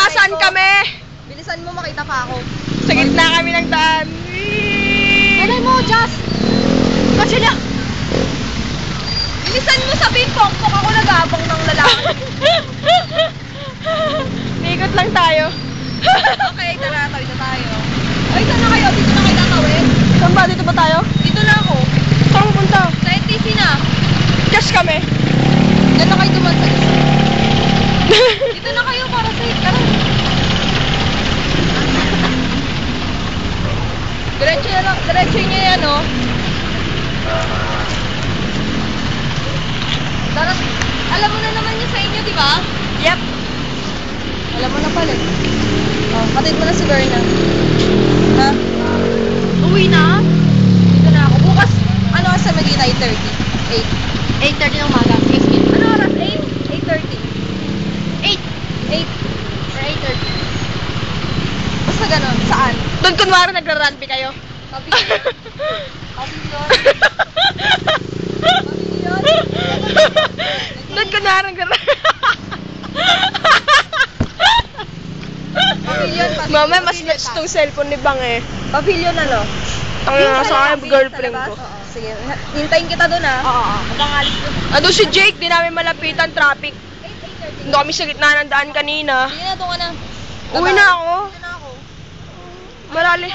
Nasaan kami? Bilisan mo, makita pa ako. Sa gitna kami ng daan. Alay mo, Jazz! Kasi na! Bilisan mo, sabihin pokpok ako nag-aabang ng lalaki. Ikot lang tayo. Okay, tara, tawid na tayo. Ay, saan na kayo? Dito na kayo tatawid? Saan ba? Dito ba tayo? Dito na ako. Saan mo punta? Sa NTC na. Cash kami. Diyan na kayo duman sa isa. Dito na kayo para safe. Tara. Diretso na lang. Diretso nyo yan, oh. Tara. Alam mo na naman yun sa inyo, di ba? Yep. Alam mo na pala. Oh, patid mo na si Berna. Ha? Uwi na? Dito na ako. Bukas, ano sa Medina? 8:30. 8:30 ng umaga. Yes, yes. Ano oras? 8? 8:30. 8. 8. Or 8:30. Basta ganon. Saan? Doon kunwari nagra-rugby kayo. Pavilion. Pavilion. Pavilion. Doon kunwari nagra-rugby. Pavilion. Mama, mas match tong cellphone ni Bang eh. Pavilion ano? Ang nasa akin, girlfriend ko. Oo, sige. Hintayin kita doon ah. Oo. Magangalis ko. Ando si Jake, di namin malapitan traffic. 8:30. Hindi kami sa gitna ng daan kanina. Sige na, doon ka na. Uwi na ako. Uwi na ako. Marali.